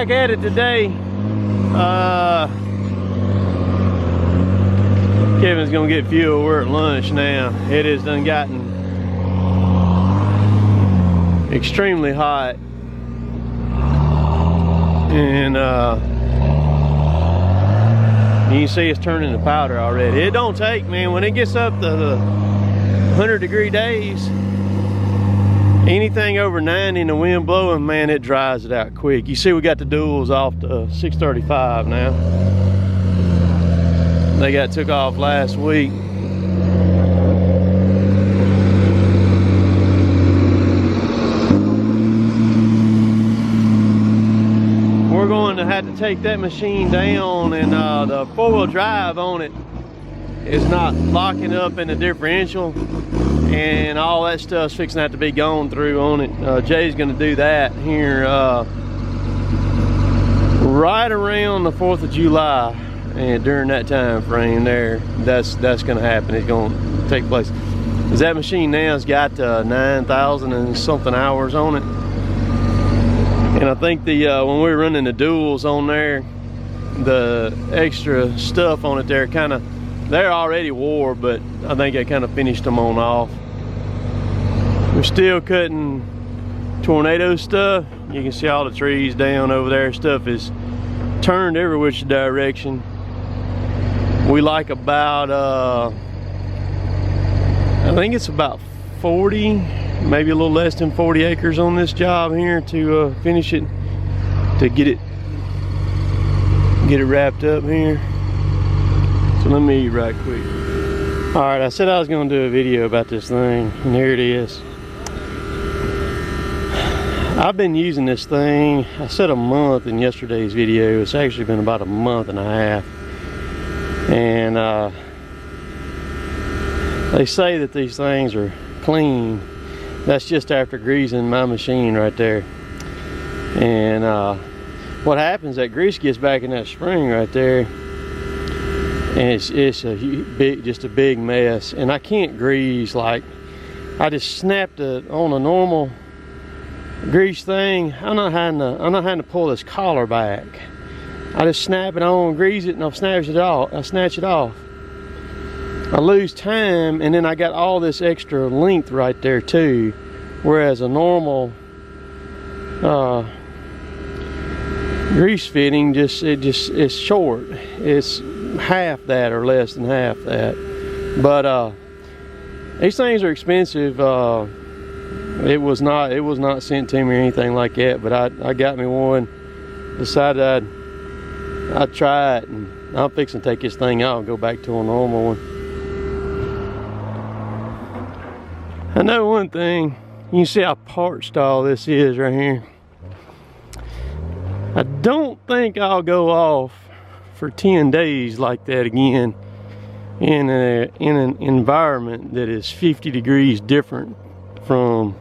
back at it today. Kevin's gonna get fuel. We're at lunch now. It has done gotten extremely hot, and you can see it's turning to powder already. It don't take, man, when it gets up to the 100-degree days, anything over 90 and the wind blowing, man, it dries it out quick. You see we got the duals off to 635 now. They got took off last week. We're going to have to take that machine down, and the four-wheel drive on it is not locking up in the differential, and all that stuff's fixing to have to be gone through on it. Jay's going to do that here right around the 4th of July, and during that time frame there, that's going to happen. It's going to take place. Because that machine now has got 9,000 and something hours on it. And I think the when we were running the duals on there, the extra stuff on it there they're already wore, but I think I kind of finished them on off. We're still cutting tornado stuff. You can see all the trees down over there. Stuff is turned every which direction. We like about I think it's about 40, maybe a little less than 40 acres on this job here to finish it, to get it wrapped up here. So let me eat right quick. All right, I said I was going to do a video about this thing, and here it is. I've been using this thing, I said a month in yesterday's video. It's actually been about a month and a half. And they say that these things are clean. That's just after greasing my machine right there. And what happens, that grease gets back in that spring right there, and it's just a big mess. And I can't grease like I just snapped it on a normal grease thing. I'm not having to pull this collar back. I just snap it on, grease it, and I'll snatch it off. I lose time, and then I got all this extra length right there too. Whereas a normal grease fitting, it's short. It's half that or less than half that. But these things are expensive. It was not sent to me or anything like that. But I got me one. Decided I'd try it, and I'm fixing to take this thing out and go back to a normal one. I know one thing. You can see how parched all this is right here. I don't think I'll go off for 10 days like that again in an environment that is 50 degrees different from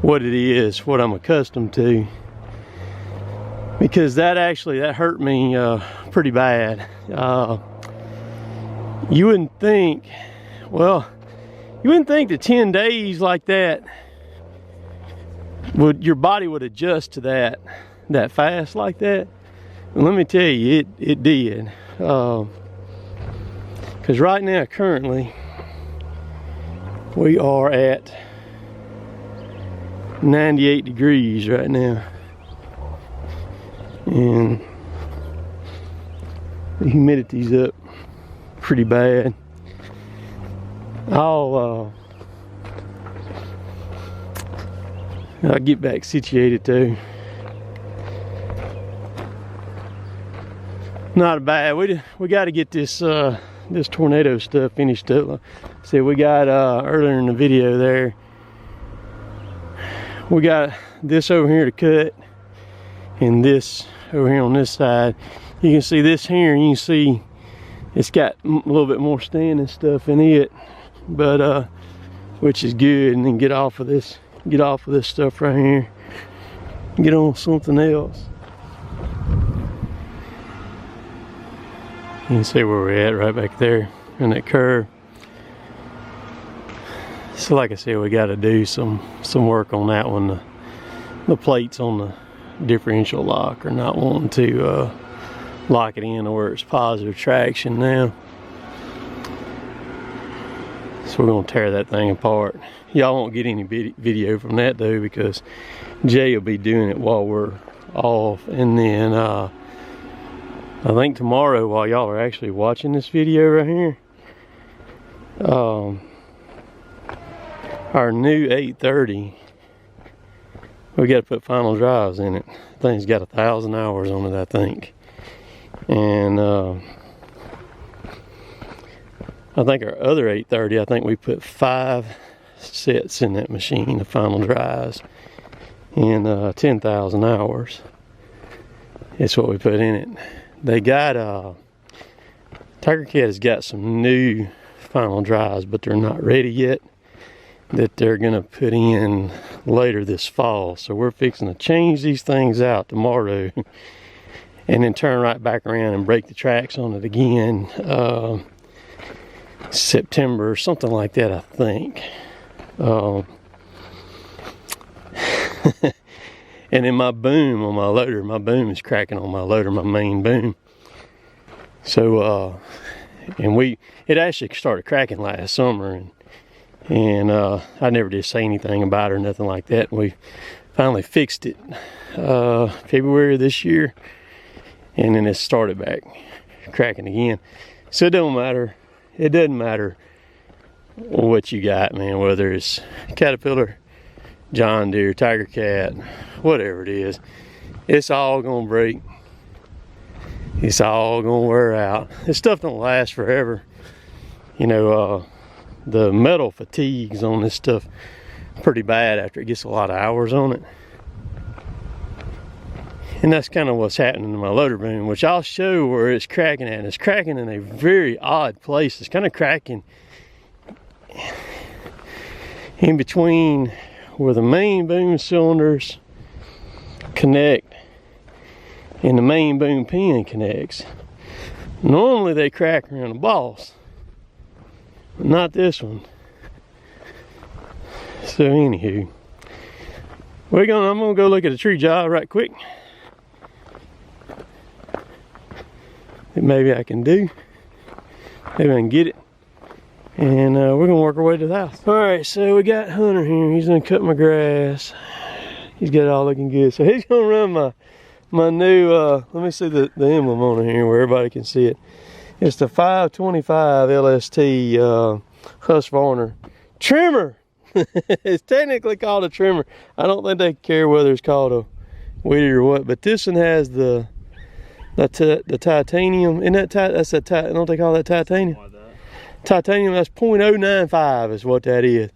what I'm accustomed to. Because that hurt me pretty bad. You wouldn't think that 10 days like that your body would adjust to that fast like that. And let me tell you, it did. Because right now, currently, we are at 98 degrees right now. And the humidity's up pretty bad. I'll get back situated too. Not bad. We got to get this this tornado stuff finished up. See, we got earlier in the video there, we got this over here to cut, and this over here on this side. You can see this here, and you can see it's got a little bit more standing stuff in it, but which is good. And then get off of this stuff right here, get on something else. You can see where we're at right back there in that curve. So like I said, we got to do some work on that one. The plates on differential lock, or not wanting to lock it in where it's positive traction now. So we're gonna tear that thing apart. Y'all won't get any video from that though, because Jay will be doing it while we're off. And then I think tomorrow, while y'all are actually watching this video right here, our new 830, we got to put final drives in it. The thing's got 1,000 hours on it, I think. And I think our other 830, I think we put 5 sets in that machine, the final drives, and 10,000 hours. That's what we put in it. They got Tigercat has got some new final drives, but they're not ready yet, that they're gonna put in later this fall. So we're fixing to change these things out tomorrow and then turn right back around and break the tracks on it again September or something like that, I think. And then my boom on my loader, my boom is cracking on my loader, my main boom. So and it actually started cracking last summer, and I never did say anything about it or nothing like that. We finally fixed it February of this year, and then it started back cracking again. So it don't matter. It doesn't matter what you got, man, whether it's Caterpillar, John Deere, Tigercat, whatever it is, it's all gonna break. It's all gonna wear out. This stuff don't last forever. You know, the metal fatigues on this stuff pretty bad after it gets a lot of hours on it. And that's kind of what's happening to my loader boom, which I'll show where it's cracking at. And it's cracking in a very odd place. It's kind of cracking in between where the main boom cylinders connect and the main boom pin connects. Normally they crack around the boss, but not this one. So anywho, I'm gonna go look at a tree job right quick that maybe I can do. Maybe I can get it. And we're gonna work our way to the house. All right, so we got Hunter here. He's gonna cut my grass. He's got it all looking good. So he's gonna run my new, let me see the emblem on it here where everybody can see it. It's the 525 LST Husqvarna trimmer. It's technically called a trimmer. I don't think they care whether it's called a weed eater or what, but this one has the titanium. Isn't that don't they call that titanium? Like that. Titanium, that's 0.095 is what that is.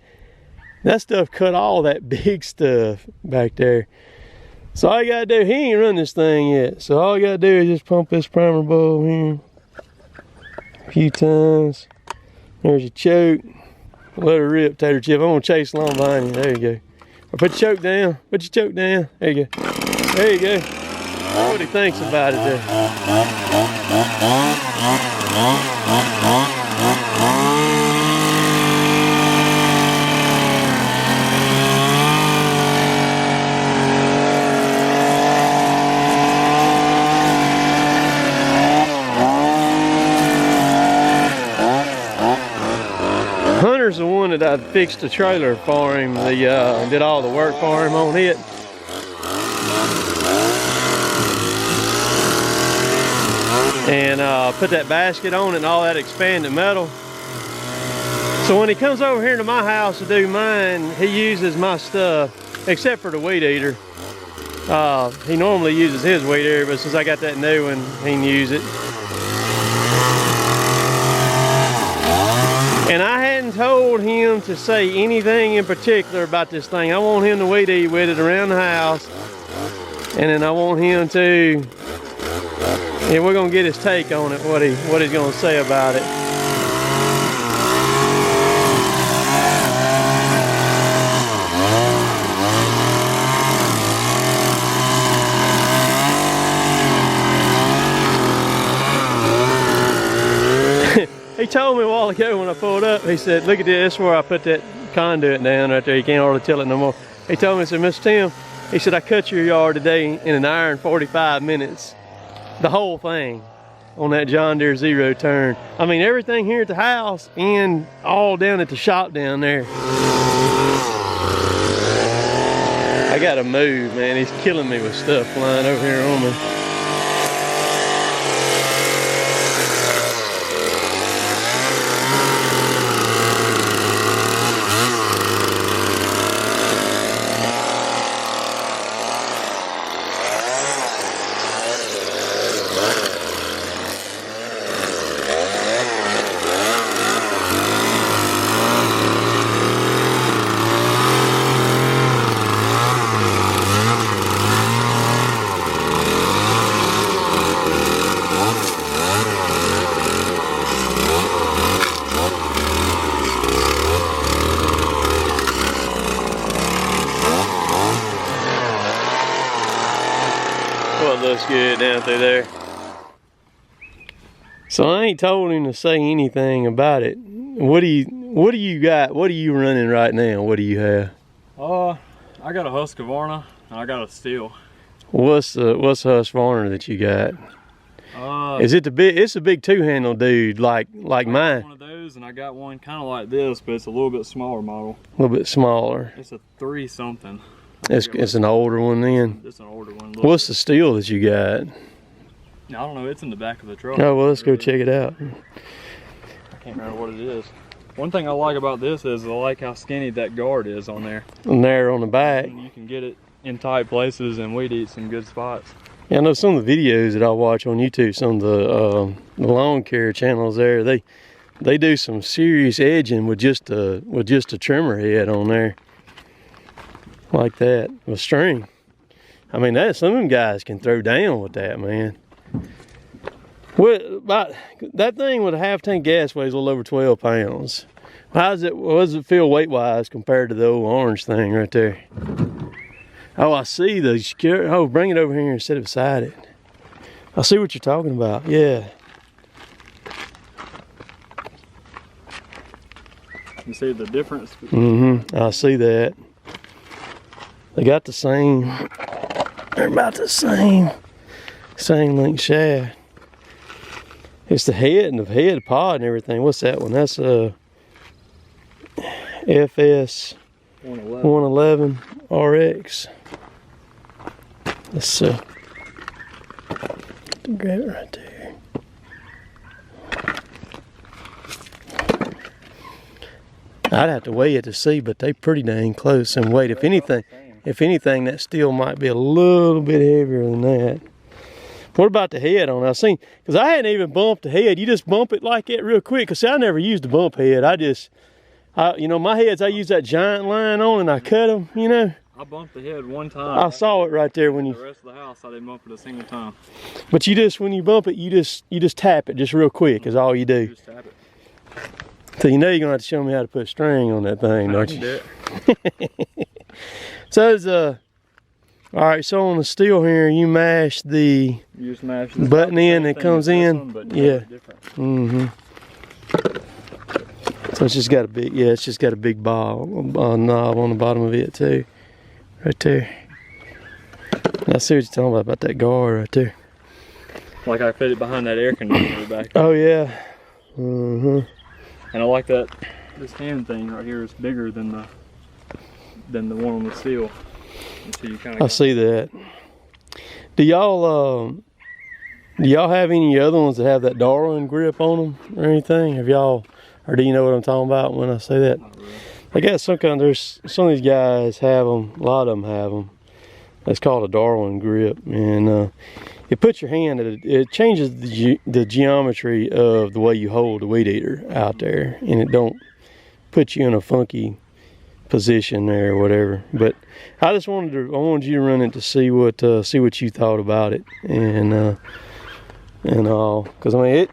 That stuff cut all that big stuff back there. So all you gotta do, he ain't run this thing yet. So all you gotta do is just pump this primer bulb here a few times. There's your choke. Let her rip, tater chip. I'm gonna chase along behind you. There you go. Or put your choke down. Put your choke down. There you go. There you go. That's what he thinks about it there. Hunter's the one that I fixed the trailer for him. Did all the work for him on it. And put that basket on it and all that expanded metal. So when he comes over here to my house to do mine, he uses my stuff, except for the weed eater. He normally uses his weed eater, but since I got that new one, he can use it. And I hadn't told him to say anything in particular about this thing. I want him to weed eat with it around the house. And then I want him to, and we're gonna get his take on it, what he's gonna say about it. He told me a while ago when I pulled up, he said, look at this, where I put that conduit down right there. You can't hardly tell it no more. He told me, he said, Mr. Tim, He said, I cut your yard today in an hour and 45 minutes. The whole thing on that John Deere zero turn. I mean, everything here at the house and all down at the shop down there. I gotta move, man. He's killing me with stuff flying over here on me. Looks good down through there. So I ain't told him to say anything about it. What do you got? What are you running right now? What do you have? I got a Husqvarna and I got a Steel. What's the Husqvarna that you got? Is it the big? It's a big two-handle dude, like mine. One of those, and I got one kind of like this, but it's a little bit smaller model. A little bit smaller. It's a 3-something. It's an older one then. It's an older one. What's the Steel that you got? I don't know. It's in the back of the truck. Oh well, let's go check it out. I can't remember what it is. One thing I like about this is I like how skinny that guard is on there. And there on the back. And you can get it in tight places and weed eat some good spots. Yeah, I know some of the videos that I watch on YouTube, some of the lawn care channels there, they do some serious edging with just a trimmer head on there. Like that, with string. I mean, some of them guys can throw down with that, man. That thing with a half tank gas weighs a little over 12 pounds. What does it feel weight-wise compared to the old orange thing right there? Oh, I see bring it over here and set it beside it. I see what you're talking about, yeah. You see the difference? Mm-hmm, I see that. They got the same, they're about the same length shaft. It's the head and the head pod and everything. What's that one? That's a FS 111 RX. Let's see. Grab it right there. I'd have to weigh it to see, but they pretty dang close in weight. If anything, that Steel might be a little bit heavier than that. What about the head on it? I seen, because I hadn't even bumped the head. You just bump it like that real quick. Because I never used the bump head. You know, my heads, I use that giant line on and I cut them, you know. I bumped the head one time. I saw it right there when you. The rest of the house, I didn't bump it a single time. But when you bump it, you just tap it just real quick is all you do. Just tap it. So you know you're gonna have to show me how to put string on that thing, don't you? So it's all right. So on the Steel here, you mash the button in that comes in. Yeah. Mm-hmm. So it's just got a big knob on the bottom of it too, right there. And I see what you're talking about that guard right there. Like I fit it behind that air conditioner back there. Oh yeah. Mm-hmm. And I like that this hand thing right here is bigger than the one on the Steel. So I see that. Do y'all have any other ones that have that Darwin grip on them or anything? Or do you know what I'm talking about when I say that? Not really. I guess some of these guys have them. A lot of them have them. It's called a Darwin grip, and it puts your hand. It changes the geometry of the way you hold the weed eater out there, and it don't put you in a funky position there or whatever. But I just wanted you to run it to see what you thought about it and all. Because I mean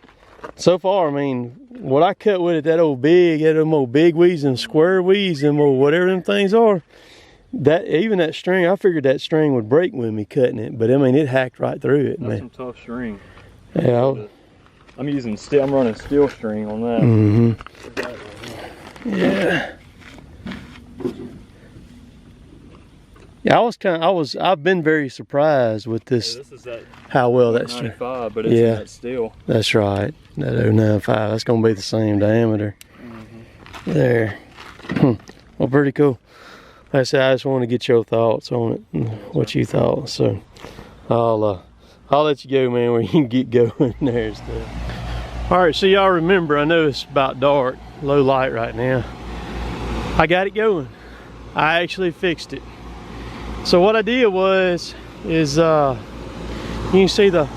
so far, I mean, what I cut with it, them old big weeds and square weeds and whatever them things are, even that string, I figured that string would break with me cutting it, but I mean, it hacked right through it, man. That's some tough string. Yeah. I'm running Steel string on that. Mm-hmm. Yeah. Yeah, I've been very surprised with this. Yeah, this is that how well that's 95, but it's yeah, that steel. That's right. That 095. That's gonna be the same diameter. There. Well, pretty cool. Like I said, I just want to get your thoughts on it, and what you thought. So I'll let you go, man, where you can get going there and stuff. All right, so y'all remember, I know it's about dark, low light right now. I got it going. I actually fixed it. So what I did is you can see the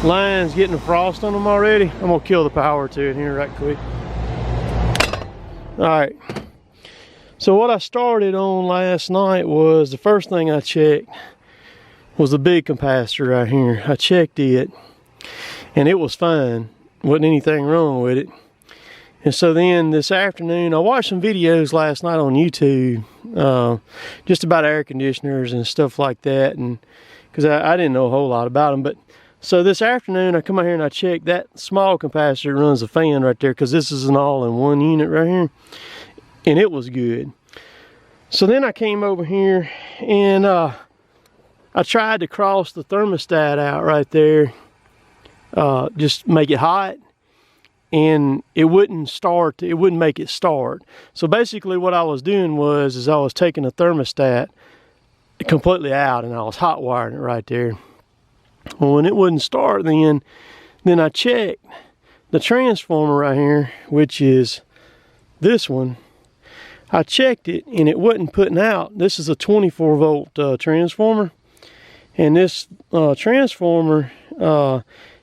lines getting the frost on them already. I'm gonna kill the power to it here right quick. All right. So what I started on last night was, the first thing I checked was the big capacitor right here. I checked it and it was fine. Wasn't anything wrong with it. And so then this afternoon, I watched some videos last night on YouTube, just about air conditioners and stuff like that, and because I didn't know a whole lot about them. But so this afternoon, I come out here and I checked that small capacitor runs the fan right there, because this is an all-in-one unit right here, and it was good. So then I came over here and I tried to cross the thermostat out right there, just make it hot. And it wouldn't start, it wouldn't make it start. So basically what I was doing was I was taking the thermostat completely out and I was hot wiring it right there. Well, when it wouldn't start, then I checked the transformer right here, which is this one. I checked it and it wasn't putting out. This is a 24 volt transformer. And this transformer,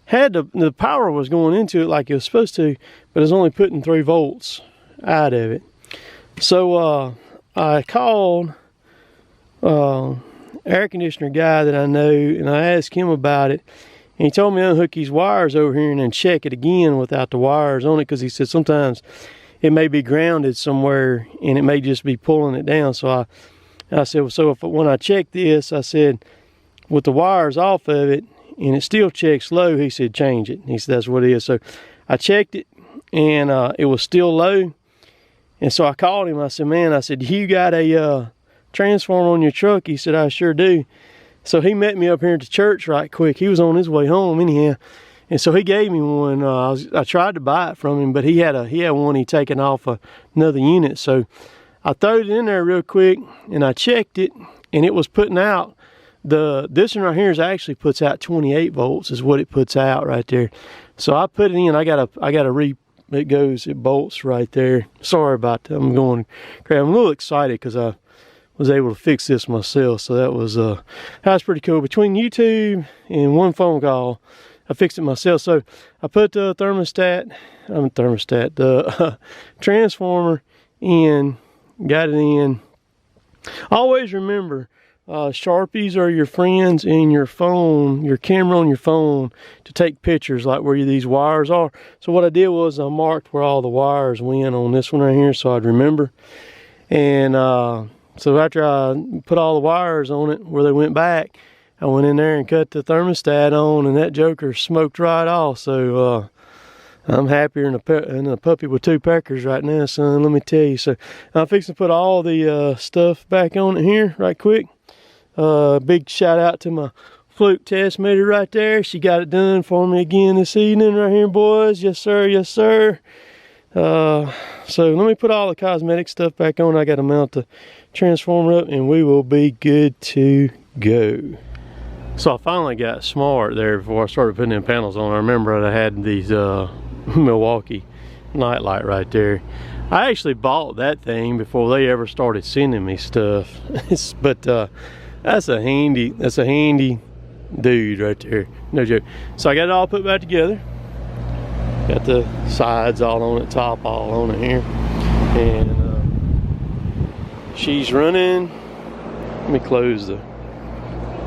had the power was going into it like it was supposed to, but it's only putting 3 volts out of it. So I called air conditioner guy that I know, and I asked him about it, and he told me to unhook these wires over here and then check it again without the wires on it, because he said sometimes it may be grounded somewhere and it may just be pulling it down. So I said, well, so when I check this, I said, with the wires off of it, and it still checks low, he said, change it. He said, that's what it is. So I checked it, and it was still low. And so I called him. I said, man, I said, you got a transformer on your truck? He said, I sure do. So he met me up here at the church right quick. He was on his way home anyhow. And so he gave me one. I tried to buy it from him, but he had one he'd taken off another unit. So I threw it in there real quick, and I checked it, and it was putting out. This one right here actually puts out 28 volts is what it puts out right there. So I put it in. It bolts right there. Sorry about that. I'm going crazy. I'm a little excited because I was able to fix this myself. So that was pretty cool. Between YouTube and one phone call, I fixed it myself. So I put the the transformer in, got it in. Always remember, Sharpies are your friends, in your phone, your camera on your phone, to take pictures like where these wires are. So what I did was I marked where all the wires went on this one right here, so I'd remember. And so after I put all the wires on it where they went back, I went in there and cut the thermostat on, and that joker smoked right off. So I'm happier than a puppy with 2 peckers right now, son, let me tell you. So I'm fixing to put all the stuff back on it here right quick. Big shout out to my Fluke test meter right there. She got it done for me again this evening right here, boys. Yes sir, yes sir. So let me put all the cosmetic stuff back on. I got to mount the transformer up and we will be good to go. So I finally got smart there before I started putting them panels on. I remember I had these Milwaukee nightlight right there. I actually bought that thing before they ever started sending me stuff. But that's a handy dude right there, no joke. So I got it all put back together. Got the sides all on it, top all on it here, and she's running. Let me close the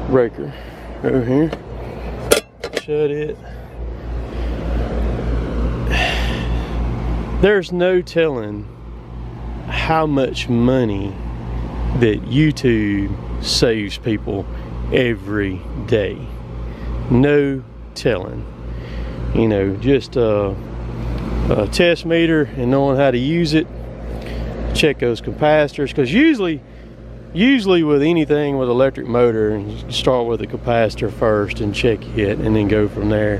breaker over here. Shut it. There's no telling how much money that YouTube saves people every day. No telling. You know, just a test meter and knowing how to use it, check those capacitors, because usually usually with anything with electric motor, you start with the capacitor first and check it, and then go from there.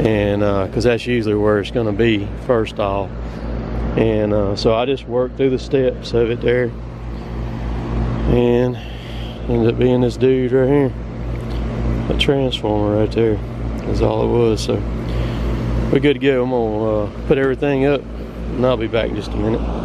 And because that's usually where it's going to be first off. And so I just worked through the steps of it there, and ended up being this dude right here. A transformer right there is all it was. So we're good to go. I'm gonna put everything up, and I'll be back in just a minute.